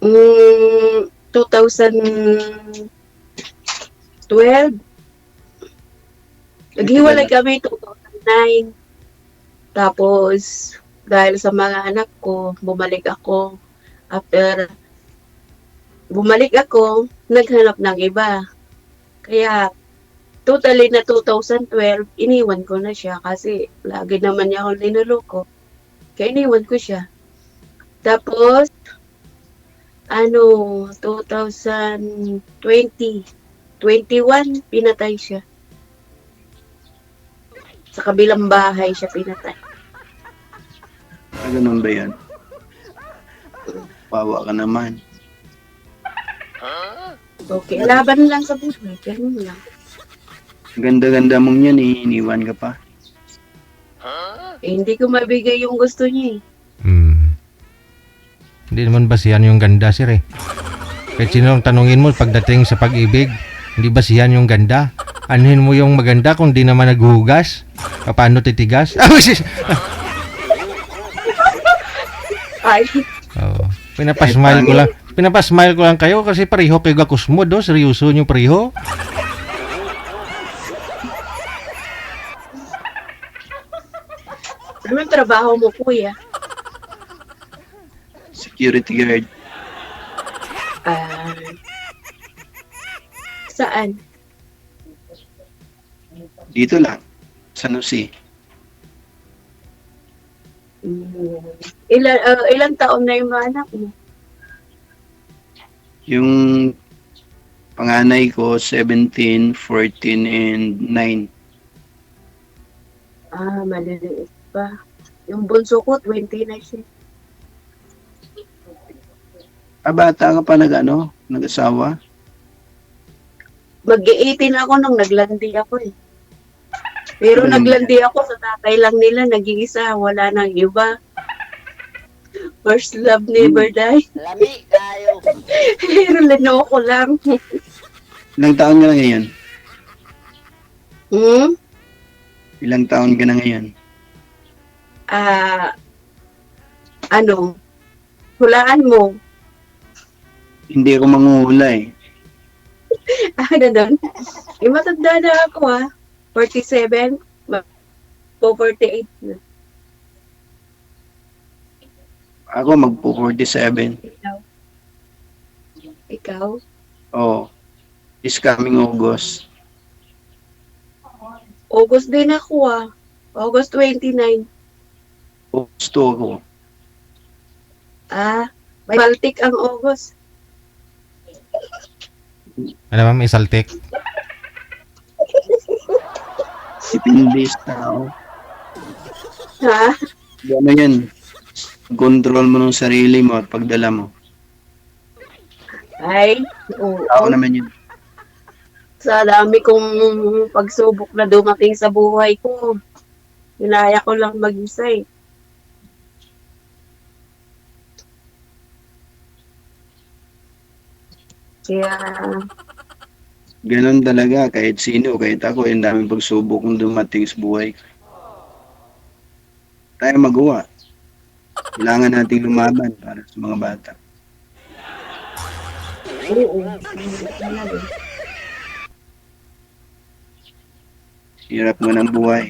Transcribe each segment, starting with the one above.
2012, Ay, tagal naghiwalay na. kami 2009. Tapos, dahil sa mga anak ko, After bumalik ako, naghanap ng iba. Kaya, totally na 2012, iniwan ko na siya kasi lagi naman niya ako linuloko. Kaya iniwan ko siya. Tapos, 2020, 21, pinatay siya. Sa kabilang bahay siya pinatay. Ah, ganun ba yan? Wawa ka naman. Okay, laban lang sa buhay. Ganun lang. Ang ganda-ganda mong yan eh, iniwan ka pa. Hindi ko mabigay yung gusto niya eh. Hindi naman basihan yung ganda, sir eh. Kahit sino ang tanungin mo pagdating sa pag-ibig, hindi basihan yung ganda. Anuhin mo yung maganda kung di naman naghuhugas. Paano titigas? Ay, Oo. Pinapasmile ko lang kayo kasi pareho kayo gakusmo do. Seryoso nyo pareho. ano yung trabaho mo, kuya? Security guard. Ah, saan? Dito lang. San Jose. Ilang taon na yung mga anak mo? Yung panganay ko, 17, 14, and 9. Maliliit pa. Yung bunso ko, 20 na siya. Ah, bata ka pa nag-asawa? Mag-18 ako nung naglandi ako eh. Pero Tagal mo yan. naglandi ako sa tatay lang nila, nag-iisa, wala nang iba. First love never die. Lami kayo. Pero linoko lang. Ilang taon ka na ngayon? Hmm? Ilang taon ka na ngayon? Ah, ano? Hulaan mo. Hindi ako manghuhula eh. Ganun. Matanda na ako 47. Po 48 na. Ako magpo-47. Ikaw? Ikaw? Oh, this coming August. August din ako August 29. August 2 ako. May Baltic ang August. Ano ba, may saltik? Depende sa tao. Ha? Ano yan? Control mo ng sarili mo at pagdala mo. Ay, oo. Tao naman yun. Sa dami kong pagsubok na dumating sa buhay ko, hinaya ko lang mag-isa eh. Kaya, Ganon talaga, kahit sino, kahit ako, yung daming pagsubok kong dumating sa buhay ko. Tayo magawa. Kailangan nating lumaban para sa mga bata. oo. Hirap mo ng buhay.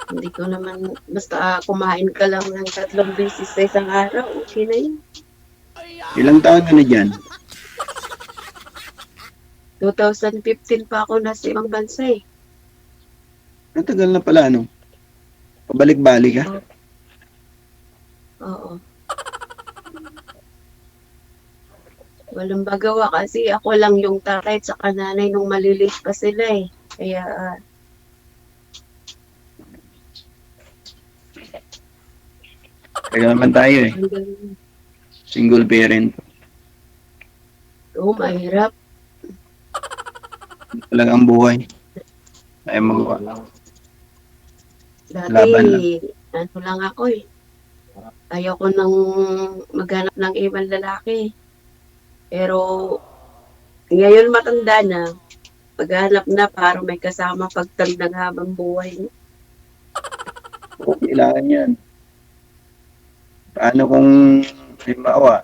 Hindi ko naman, basta kumain ka lang ng 3 beses sa isang araw, okay na yun. Ilang taon ka na dyan? 2015 pa ako nasa ibang bansa eh. Natagal na pala, Pabalik-balik ka? Oo. Walang magawa kasi ako lang yung tatay at saka nanay nung maliliit pa sila eh. Kaya, Kaya naman tayo eh. hanggang, Single parent. mahirap. Talaga ang buhay. Tayo magawa. Dati, Laban lang. ano lang ako eh. Ayoko nang maghanap ng ibang lalaki. Pero, ngayon matanda na, maghanap na para may kasama pagtandang habang buhay. Oo, kailangan yan. Paano kung, halimbawa,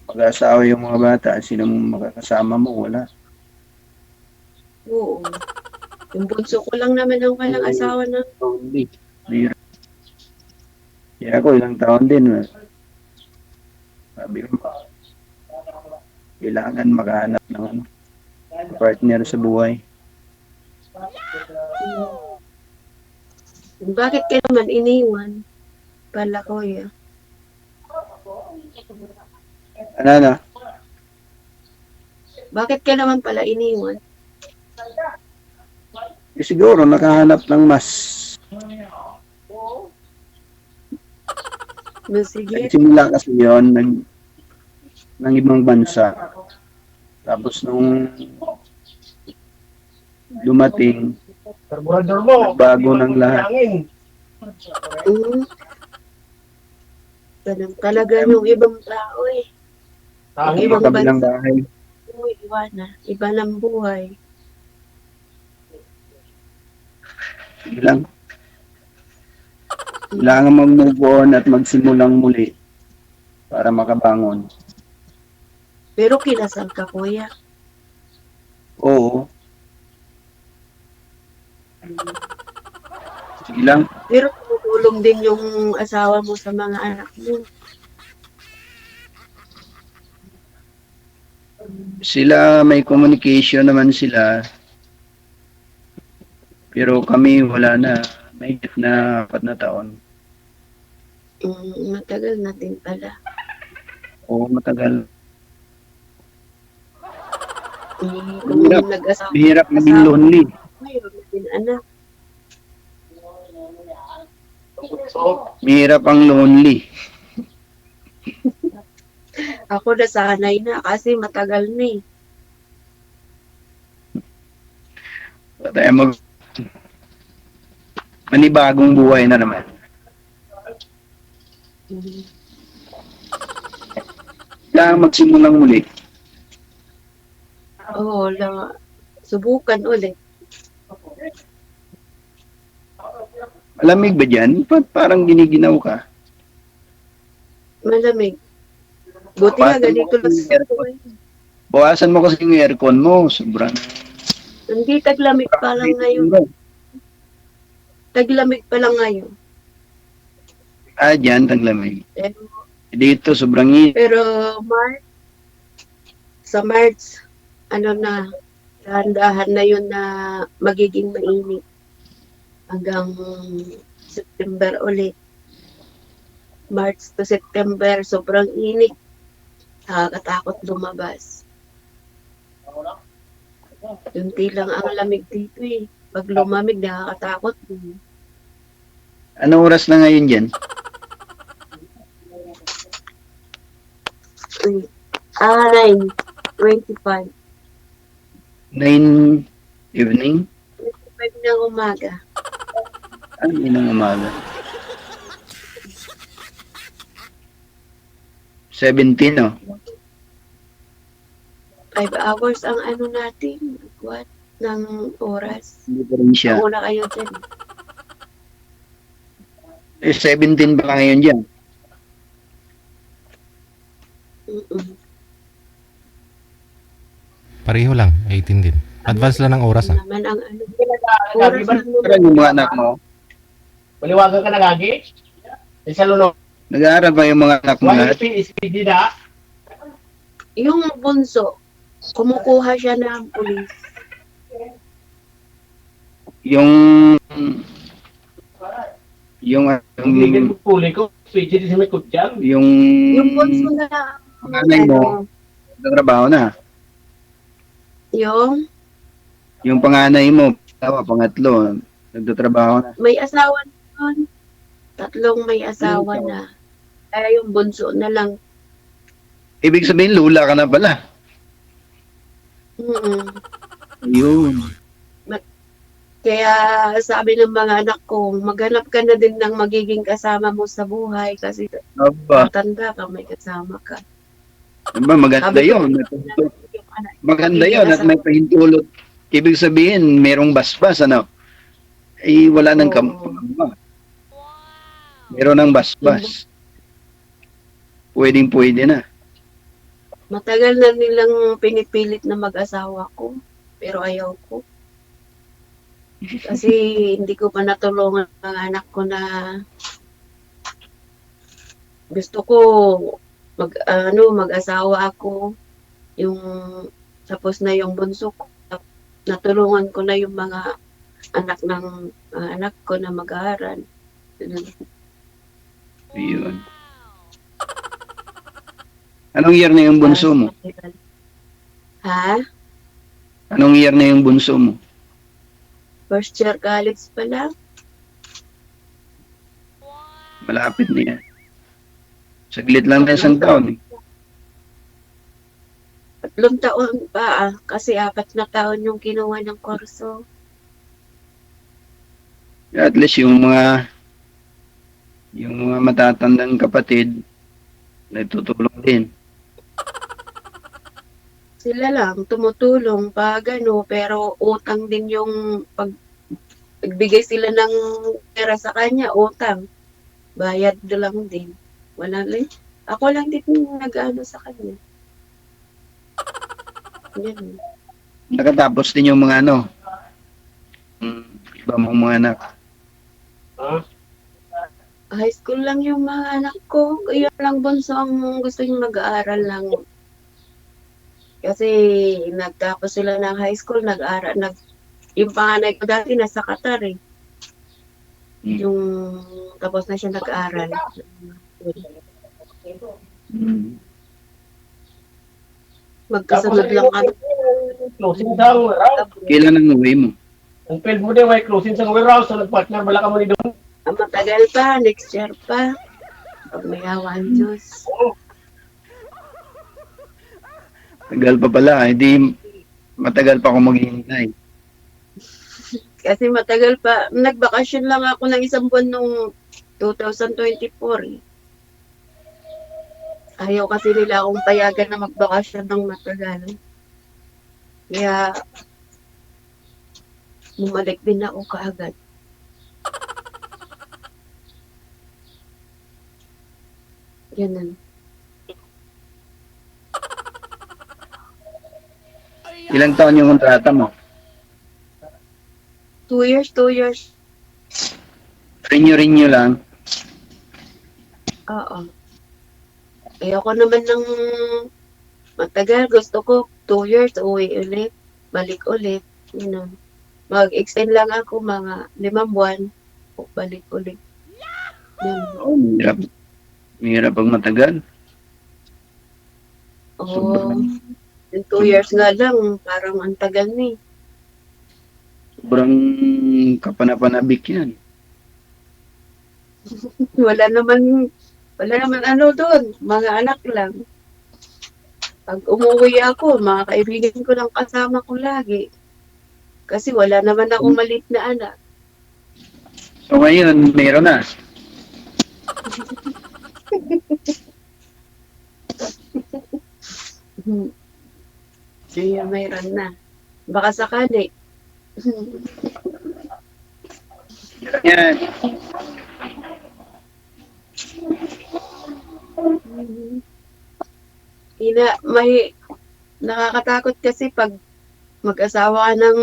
mag-asawa yung mga bata, sino makakasama mo? Wala. Oo. Yung bunso ko lang naman ang walang asawa na. Lonely. Mahirap. Kaya ako, ilang taon din. Sabi ko, kailangan makahanap ng ano, partner sa buhay. Bakit ka naman iniwan? Pala ko ya. Ano? Bakit ka naman pala iniwan? Siguro, nakahanap ng mas. Sige. Nagsimula kasi yun, ng ibang bansa. Tapos nung dumating, nagbago ng lahat. Ganun talaga yung ibang tao eh. Ibang Kabilang bansa. bahay. Iba na. Iba ng buhay. Lang. Kailangan mag-move on at magsimulang muli para makabangon. Pero kinasal ka, kuya. Oo. Sige lang. Pero tumutulong din yung asawa mo sa mga anak mo. Sila, may communication naman sila. Pero kami wala na. May na 4 na taon. Matagal na din pala. Oo, matagal. Kung Hirap. nag-asawa. Mahirap maging lonely. Mayroon na din anak. Mahirap ang lonely. Ako nasanay na kasi matagal na eh. Tayo manibagong buhay na naman. Kailangan magsimulang muli. Oo, subukan ulit. Malamig ba dyan? Parang giniginaw ka. Malamig. Buti nga ganito lang sa buhay. Bawasan mo kasi yung aircon mo. Sobrang... Hindi, taglamig pa lang ngayon. Taglamig pa lang ngayon. Dyan, taglamig. Pero, Dito, sobrang init. pero sa March, dahan-dahan na yun na magiging mainit. Hanggang September ulit. March to September, sobrang init. Nakakatakot lumabas. Kunti lang ang lamig dito eh. Pag lumamig, nakakatakot. Anong oras na ngayon dyan? 9:25. 9 evening? 25 ng umaga. Ano yun ang umaga? 17, no? 5 hours ang natin. What? Ng oras. Hindi pa rin siya. Nauna kayo dyan. 17 ba ngayon dyan? Pareho lang, 18 din. Advance lang ng oras ah. Naman ang Gagi oras ba? ng Parang yung mga anak mo, Maliwagan ka na gagi? Isa luno. nag-aaral pa yung mga anak mo lahat? SPD na. Yung bunso, kumukuha siya ng pulis. Yung yung Hindi ka puli ko. SPD sa may kutsyan. yung Yung bunso na, nanay mo, nagtrabaho na. yung Panganay mo, pangatlo, nagtatrabaho na. may asawa na yun. 3 may asawa na. Kaya yung bunso na lang. Ibig sabihin, lula ka na pala. Yun. Kaya sabi ng mga anak ko, maghanap ka na din ng magiging kasama mo sa buhay kasi Aba, matanda ka, may kasama ka. diba, maganda Sabi ko, yun. yung anak, Maganda yun at may pahintulot. Ibig sabihin, merong basbas, ano? Wala nang Oo. Meron ng basbas. pwedeng-pwede na. Matagal na nilang pinipilit na mag-asawa ko, pero ayaw ko. Kasi hindi ko pa natulungan ang anak ko na gusto ko mag-asawa ako, yung tapos na yung bunso ko. Natulungan ko na yung mga anak ko na mag-aaral. Ayun. Anong year na yung bunso mo? Ha? Anong year na yung bunso mo? First year college pa lang? Malapit na yan. Saglit lang na isang taon. 3 taon pa kasi 4 na taon yung kinuha ng kurso. At least yung mga matatandang kapatid, nagtutulong din. Sila lang tumutulong pag pero utang din yung pagbigay sila ng pera sa kanya, utang. Bayad na lang din. Wala lang. Ako lang din nag-ano sa kanya. Yan. Nakatapos din yung mga iba mong mga anak. Ha? High school lang yung mga anak ko. Kaya lang bunso ang gusto niya mag-aaral lang. Kasi nagtapos sila ng high school, yung panganay ko dati nasa Qatar eh. Yung tapos na siya nag-aaral. Hmm. Magkasunod lang kami. Closing sa warehouse. Kailan ang uwi mo? Ang field mo din, may closing sa warehouse. So, nag-partner, bala ka mo ni doon. Matagal pa, next year pa. Pag may awa ang Diyos. Tagal pa pala. Hindi matagal pa ako maghihintay. Kasi matagal pa. Nagbakasyon lang ako ng 1 buwan nung 2024 eh. Ayaw kasi nila akong payagan na magbakasyon ng matagal. Kaya, bumalik din ako kaagad. Ganun. Ilang taon yung kontrata mo? 2 years, 2 years. Renew lang. Oo. Ayoko naman ng matagal. Gusto ko 2 years, uwi ulit. Balik ulit. Mag-extend lang ako mga 5 buwan. Balik ulit. Yun. Oo, mahirap. Mahirap pag matagal. Oo. Yung 2 years nga lang, parang ang tagal na eh. Sobrang kapanapanabik yan. Wala naman doon. Mga anak lang. Pag umuwi ako, mga kaibigan ko lang kasama ko lagi. Kasi wala naman ako maliit na anak. So ngayon, meron na. Kaya mayroon na. Baka sakali. Yan. May nakakatakot kasi pag mag-asawa ka ng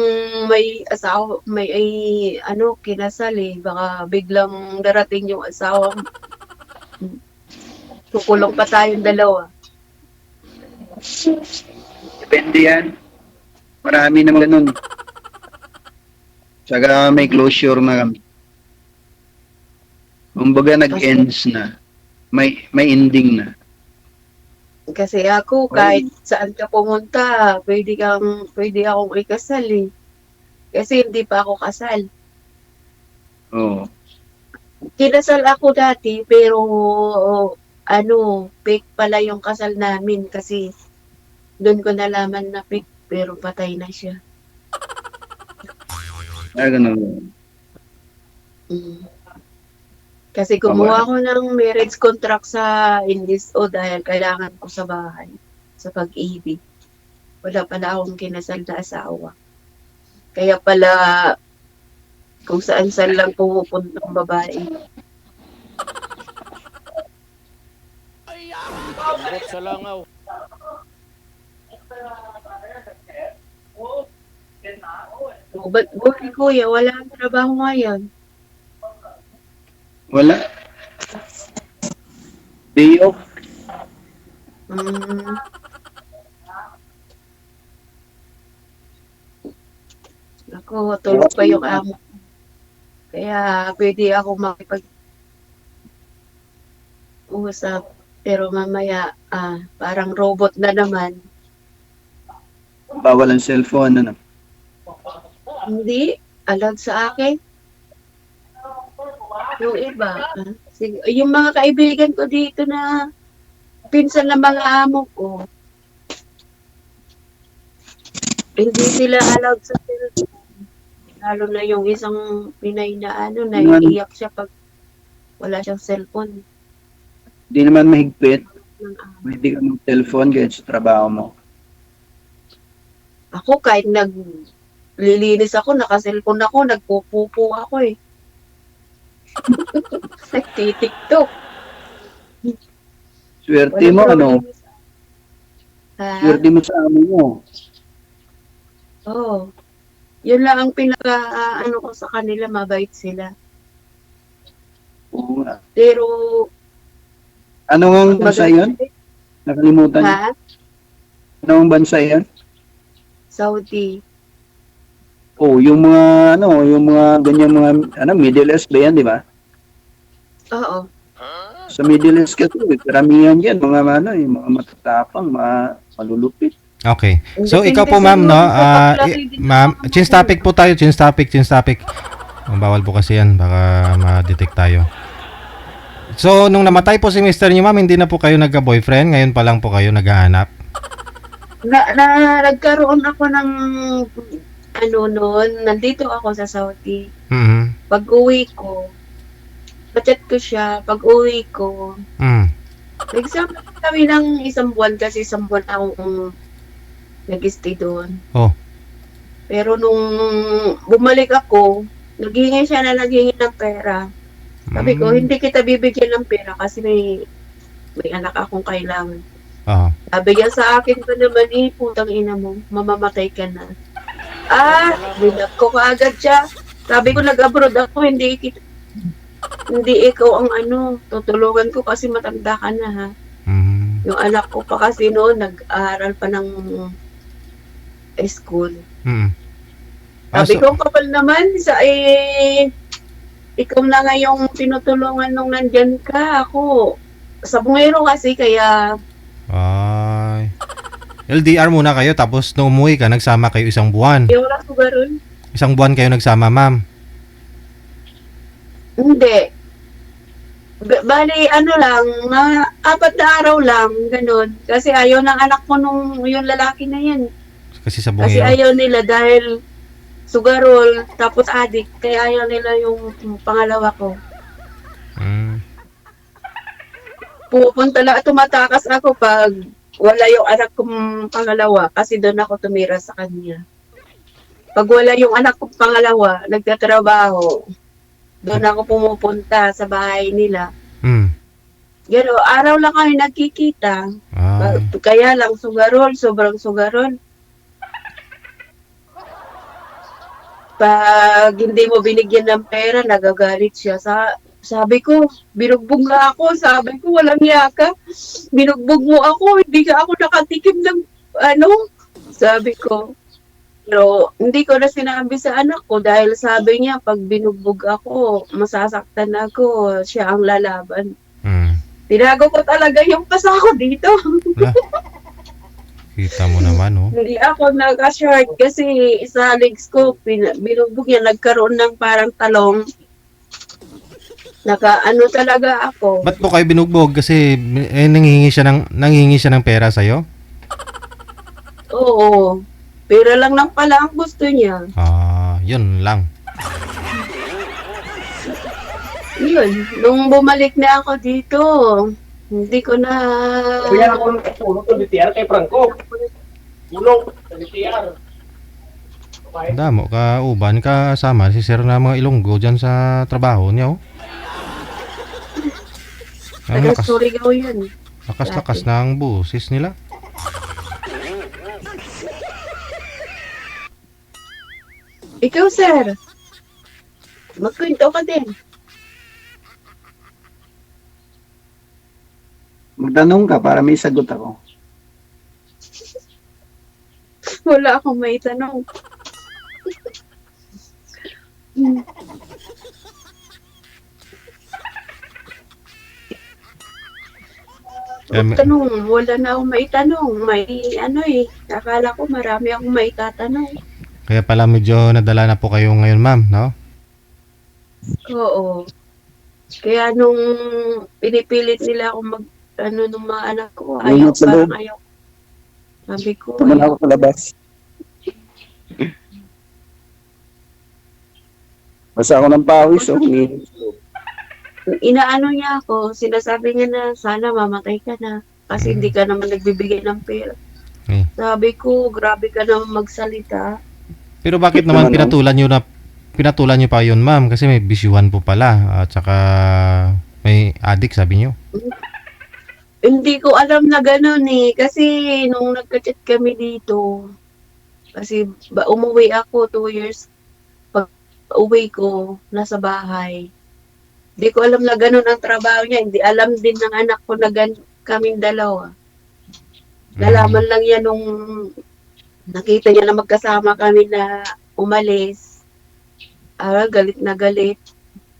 kinasal eh. Baka biglang darating yung asawa mo. Kukulong pa tayong dalawa. Depende yan. Marami naman ganun. Tsaka may closure na kami. Kumbaga nag-ends na. May ending na. Kasi ako, kahit saan ka pumunta, pwede akong ikasal eh. Kasi hindi pa ako kasal. Oo. Kinasal ako dati, pero fake pala yung kasal namin kasi doon ko nalaman na fake, pero patay na siya. Ganun. Mm. Kasi kumuha ko ng marriage contract sa NSO dahil kailangan ko sa bahay, sa pag-ibig. Wala pala akong kinasal na asawa. Kaya pala, kung saan-saan lang pumupunta ang babae. Ambot sa langaw. Ba't buhay kuya, wala ang trabaho ngayon. Wala. Day off. Mm. Ako, tulog pa yung amo. Kaya pwede ako makipag-usap. Pero mamaya, parang robot na naman. Bawal ang cellphone, ano? Hindi, allowed sa akin. Yung iba, yung mga kaibigan ko dito na pinsan ng mga amo ko, hindi sila allowed sa cellphone. Lalo na yung isang Pinay na naiiyak siya pag wala siyang cellphone. Di naman mahigpit. Ng amo. Pwede ka mag-cellphone kahit sa trabaho mo. Ako kahit naglilinis ako, naka-cellphone ako, nagpupupo ako eh. Nagtitiktok. Swerte mo, ano? Ha? Swerte mo sa amo mo. Oo. Yun lang ang pinaka, ko sa kanila, mabait sila. Oo nga. Pero, Ano nga bansa yun? Nakalimutan. ha? Anong bansa yun? Saudi. Oh, yung mga ganyan mga Middle East ba yan, di ba? Oo. Sa Middle East kasi, karamihan yan, mga mga matatapang, malulupit. Okay. So, Depende ikaw po, sa ma'am, no? mga kaklase din Ma'am, ako. change topic po tayo. Change topic. Ang bawal po kasi yan. Baka ma-detect tayo. So, nung namatay po si mister niyo, ma'am, hindi na po kayo nagka-boyfriend. Ngayon pa lang po kayo naghahanap. Nagkaroon ako ng noon, nandito ako sa Saudi. Mhm. Pag uwi ko, chat ko siya. Pag uwi ko, Mm. nagsama kami ng isang buwan kasi isang buwan akong nag-stay doon. Oh. Pero nung bumalik ako, naghingi siya na naghingi ng pera. Sabi ko, hindi kita bibigyan ng pera kasi may anak akong kailangan. Oh. Sabi niya sa akin pa naman, putang ina mo, mamamatay ka na. Binap ko kaagad siya. Sabi ko, nag-abroad ako, hindi ikaw ang tutulungan ko kasi matanda ka na ha. Mhm. Yung anak ko pa kasi noon, nag-aaral pa ng school. Mhm. Sabi ko, kapal naman, ikaw na nga yung tinutulungan nung nandyan ka. Ako, sa bungero kasi, kaya Ay. LDR muna kayo tapos nung umuwi ka, nagsama kayo isang buwan. yung wala ko garon. Isang buwan kayo nagsama, ma'am. Hindi. Bali, lang, 4 na araw lang, ganun. Kasi ayaw ng anak ko nung yung lalaki na yan. Kasi sa Kasi bungero. ayaw nila dahil sugarol, tapos adik. Kaya ayaw nila yung pangalawa ko. Mm. Pupunta lang, tumatakas ako pag wala yung anak kong pangalawa kasi doon ako tumira sa kanya. Pag wala yung anak kong pangalawa, nagtatrabaho, doon ako pumupunta sa bahay nila. Mm. Gano, araw lang kami nagkikita. Ay. Kaya lang sugarol, sobrang sugarol. Pag hindi mo binigyan ng pera, nagagalit siya. Sabi ko, binugbog nga ako. Sabi ko, walang yaka. Binugbog mo ako, hindi ka ako nakatikim ng Sabi ko. Pero hindi ko na sinabi sa anak ko dahil sabi niya, pag binugbog ako, masasaktan ako. Siya ang lalaban. Mm. Tinago ko talaga yung pasa ko dito. Wala. Kita mo naman, oh. Hindi ako nag-short kasi sa legs ko, binugbog niya, nagkaroon ng parang talong. Talaga ako. Ba't po kayo binugbog? Kasi nanghihingi siya ng pera sa'yo? Oo. Pera lang pala ang gusto niya. Yun lang. Yun. Nung bumalik na ako dito, hindi ko na... Kuya ako ng tulong sa BTR kay Franco. Tulong sa BTR. Damo ka uban ka sama si sir na mga Ilonggo dyan sa trabaho niya, oh. Ang Taga lakas. Surigao yun. Lakas-lakas na ang busis nila. Ikaw, sir. Magkwento ka din. Magtanong ka para may sagot ako. Wala akong may tanong. Tanong, wala na akong may tanong. May ano eh. Akala ko marami akong may tatanong. Kaya pala medyo nadala na po kayo ngayon, ma'am, no? Oo. Kaya nung pinipilit nila ako nung mga anak ko, Ayun, sa loob. parang ayaw. Sabi ko, Tuman ako sa labas. Basta ako ng pawis. inaano niya ako, sinasabi niya na sana mamatay ka na kasi hindi ka naman nagbibigay ng pera. Sabi ko, grabe ka naman magsalita. Pero bakit naman pinatulan nyo pa yun, ma'am? Kasi may bisyuhan po pala at saka may addict, sabi nyo. Hindi ko alam na gano'n eh. Kasi nung nagka-chat kami dito, kasi umuwi ako 2 years. Pag uwi ko, nasa bahay. Hindi ko alam na gano'n ang trabaho niya. Hindi alam din ng anak ko na kaming dalawa. Nalaman lang yan nung nakita niya na magkasama kami na umalis. Galit na galit.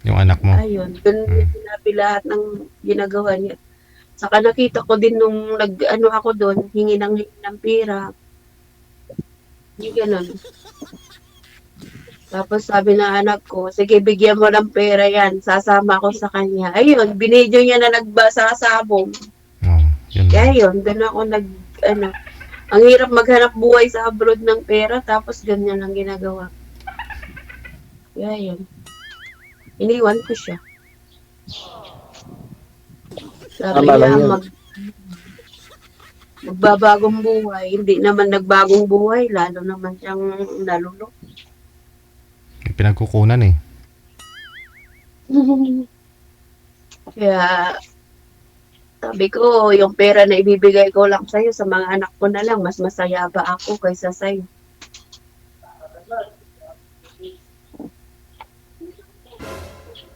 Yung anak mo. Ayun, doon sinabi lahat ng ginagawa niya. Saka nakita ko din nung ako doon, hingi ng pera. Hindi ganun. Tapos sabi ng anak ko, sige bigyan mo ng pera yan, sasama ako sa kanya. Ayun, binidyo niya na nagsasabong. Oh, yun. Kaya yun, doon ako ang hirap maghanap buhay sa abroad ng pera, tapos ganyan ang ginagawa. Kaya yun. Iniwan ko siya. Sabi niya, magbabagong buhay. Hindi naman nagbagong buhay, lalo naman siyang nalulok. May pinagkukunan eh. Kaya, sabi ko, yung pera na ibibigay ko lang sa'yo, sa mga anak ko na lang, mas masaya ba ako kaysa sa'yo?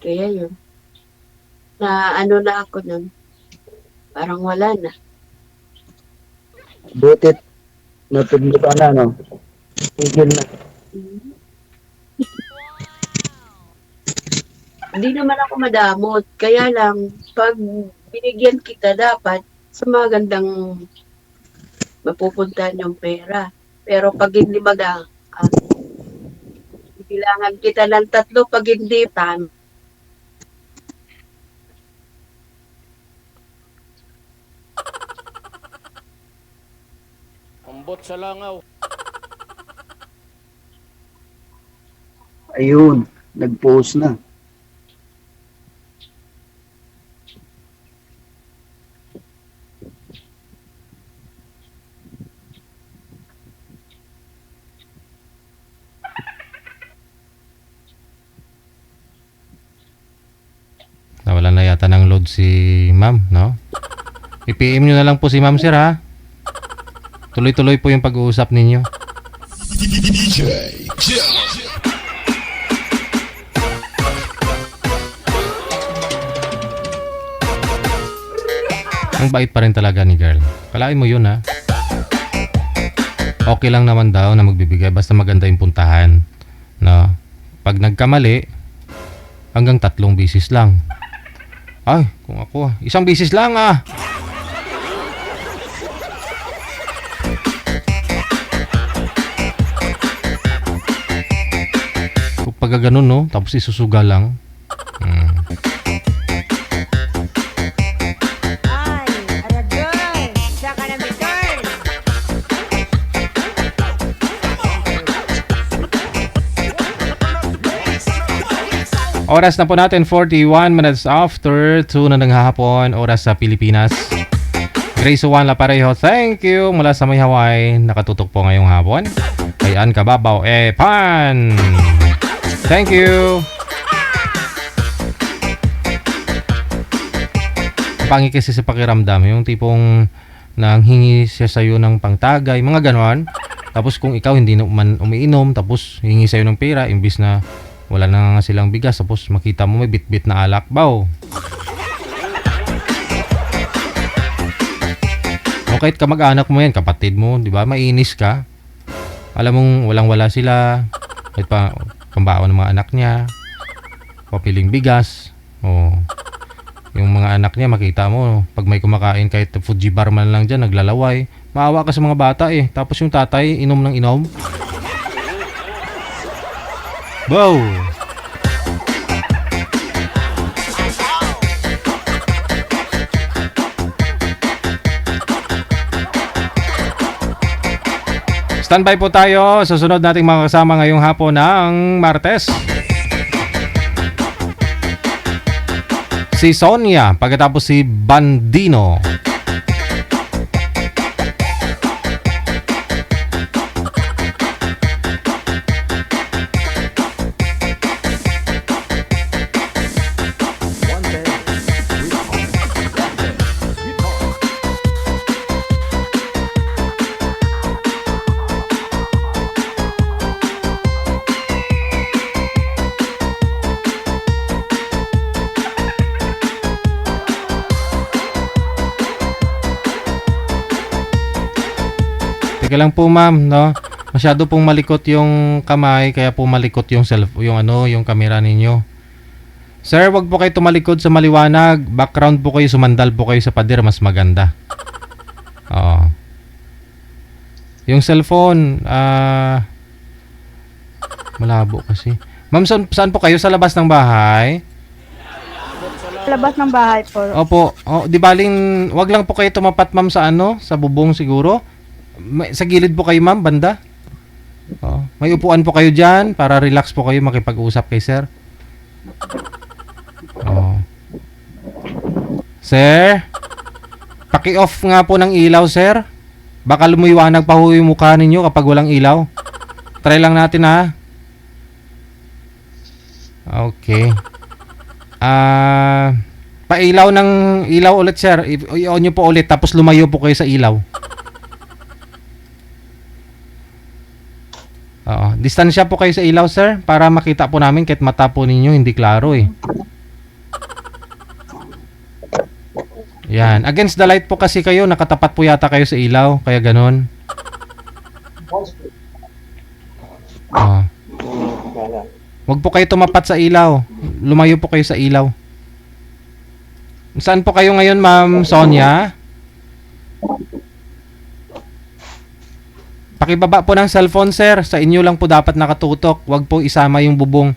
Kaya yun. Na ako nun. Parang wala na. Butit. Natunda ka na, no? Tigil na. Hindi naman ako madamot. Kaya lang, pag binigyan kita, dapat sa magandang mapupuntahan yung pera. Pero pag hindi bilangan kita ng 3, pag hindi, Ambot sa langaw. Ayun. Nag-post na. Nawalan na yata ng load si ma'am, no? I-PM nyo na lang po si ma'am, sir, ha? Tuloy-tuloy po yung pag-uusap ninyo. Ang bait pa rin talaga ni girl. Kalain mo yun, ha? Okay lang naman daw na magbibigay basta maganda yung puntahan. No? Pag nagkamali, hanggang 3 bisis lang. Ay, kung ako, 1 bisis lang, ah! Kung pag ganun, no? Tapos isusuga lang. Ay, ara girl! Saka na may girl! Oras na po natin, 41 minutes after 2 na ng hapon, oras sa Pilipinas. Grace Juan La Parejo, thank you mula sa may Hawaii. Nakatutok po ngayong hapon. Kay Ann Kababaw, Pan! Thank you! pangit kasi sa pakiramdam, yung tipong nanghingi siya sa'yo ng pangtagay, mga ganon. Tapos kung ikaw hindi man umiinom, tapos hingi sa'yo ng pera, imbis na wala na nga silang bigas, tapos makita mo may bit-bit na alak, baw. O kahit kamag-anak mo yan, kapatid mo, di ba? Mainis ka. Alam mong walang-wala sila, kahit pa pambaon ng mga anak niya, papiling bigas, o yung mga anak niya, makita mo, pag may kumakain kahit Fuji bar man lang dyan, naglalaway. Maawa ka sa mga bata eh. Tapos yung tatay, inom ng inom. Wow! Standby po tayo sa sunod nating mga kasama ngayong hapon ng Martes. Si Sonia, pagkatapos si Bandino. Teka lang po ma'am, no? Masyado pong malikot yung kamay, kaya po malikot yung yung camera ninyo. Sir, wag po kayo tumalikod sa maliwanag. Background po kayo, sumandal po kayo sa pader, mas maganda. Oo. Yung cellphone, malabo kasi. Ma'am, saan po kayo? Sa labas ng bahay? Labas ng bahay po. Opo. Oh, di baling, wag lang po kayo tumapat ma'am sa sa bubong siguro. Sa gilid po kayo ma'am, banda. Oh, may upuan po kayo dyan para relax po kayo makipag-usap kay sir. Oh. Sir, paki-off nga po ng ilaw sir. Baka lumiwanag pa ho yung mukha ninyo kapag walang ilaw. Try lang natin ha. Okay. Pailaw ng ilaw ulit sir. I-on nyo po ulit tapos lumayo po kayo sa ilaw. Oo. Distansya po kayo sa ilaw, sir, para makita po namin kahit mata po ninyo hindi klaro eh. Yan. Against the light po kasi kayo, nakatapat po yata kayo sa ilaw, kaya ganon. Oo. Wag po kayo tumapat sa ilaw. Lumayo po kayo sa ilaw. Saan po kayo ngayon, Ma'am Sonia? Pakibaba po ng cellphone, sir. Sa inyo lang po dapat nakatutok. Huwag po isama yung bubong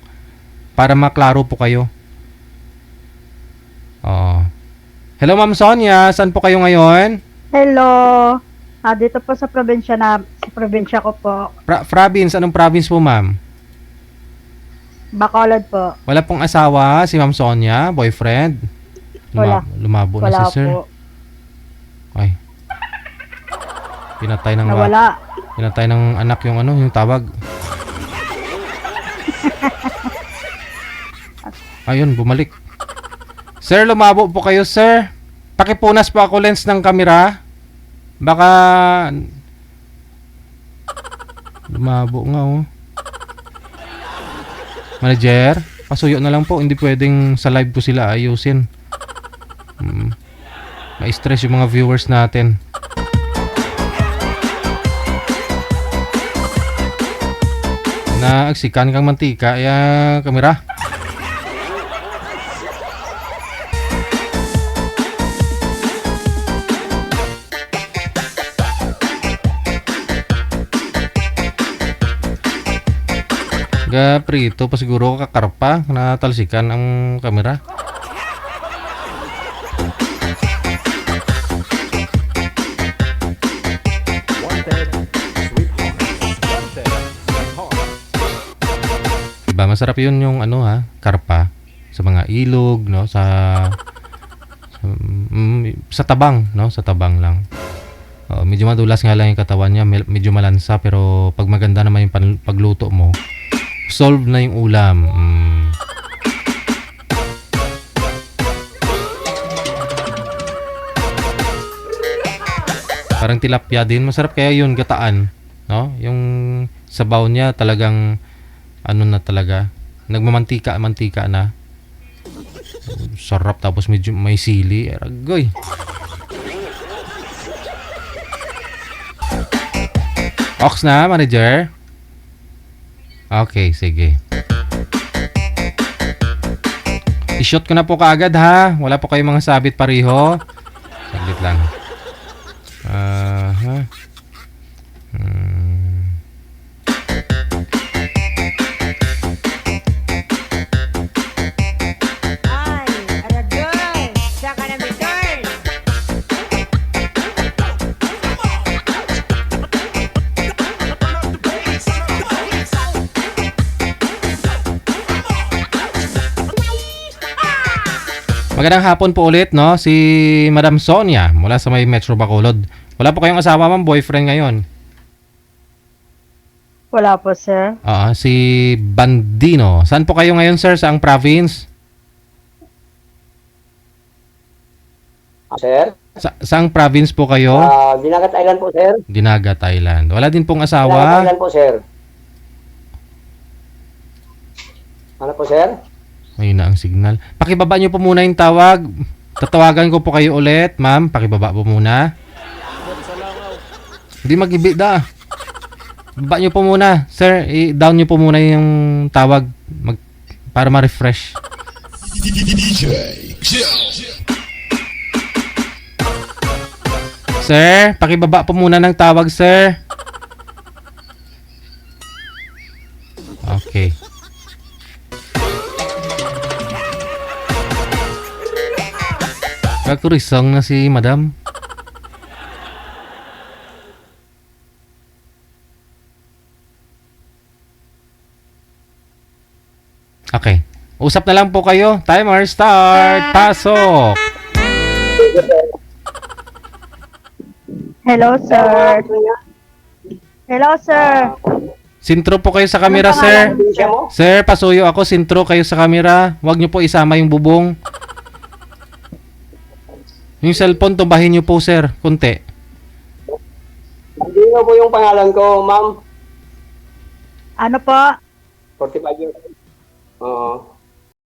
para maklaro po kayo. Oo. Hello, Ma'am Sonia. Saan po kayo ngayon? Hello. Dito po sa probinsya ko po. Province. Anong province po, ma'am? Bacolod po. Wala pong asawa si Ma'am Sonia? Boyfriend? Wala. Lumabo na Wala si sir. po. Ay. Pinatay ng Nawala. Pinatay ng anak yung yung tawag. Ayun, bumalik. Sir, lumabo po kayo, sir. Pakipunas po ako lens ng kamera. Baka lumabo nga oh. Manager, pasuyo na lang po. Hindi pwedeng sa live po sila ayusin. Ma-stress yung mga viewers natin. Naagsikan kang mantika, kamera. Prito pa siguro kakarpa na talsikan ang kamera. Diba masarap yun yung karpa sa mga ilog, no, sa tabang, no, sa tabang lang. Medyo madulas nga lang yung katawan niya, medyo malansa, pero pag maganda naman yung pagluto mo, solve na yung ulam. Parang tilapia din. Masarap kaya yun, gataan. No? Yung sabaw niya talagang ano na talaga. Nagmamantika-mantika na. Sarap tapos medyo may sili. Aragoy. Ox na, manager? Okay, sige. I-shoot ko na po kaagad ha. Wala po kayong mga sabit pareho. Saglit lang. Ay, aragay! Saka na may turn! Magandang hapon po ulit, no? Si Madam Sonia mula sa may Metro Bacolod. Wala po kayong asawa, ma'am, boyfriend ngayon. Wala po, sir. Si Bandino. Saan po kayo ngayon, sir? Saang province? Sir? Saang province po kayo? Dinagat Island po, sir. Dinaga, Thailand. Wala din pong Dinagat asawa? Island po, sir. Ano po, sir? Ayun na ang signal. Pakibaba nyo po muna yung tawag. Tatawagan ko po kayo ulit, ma'am. Pakibaba po muna. Hindi mag-ibida. Baba nyo po muna. Sir, i-down nyo po muna yung tawag para ma-refresh. Sir, pakibaba po muna ng tawag, sir. Okay. Kakurisang na si madam. Okay. Usap na lang po kayo. Timer start. Pasok. Hello, sir. Hello, sir. Sintro po kayo sa camera, Anong sir. Probinsya mo? Sir, pasuyo ako. Sintro kayo sa camera. Huwag nyo po isama yung bubong. Yung cellphone, tumbahin nyo po, sir. Kunti. Hindi nga po yung pangalan ko, ma'am. Ano po? 45 years. Oo.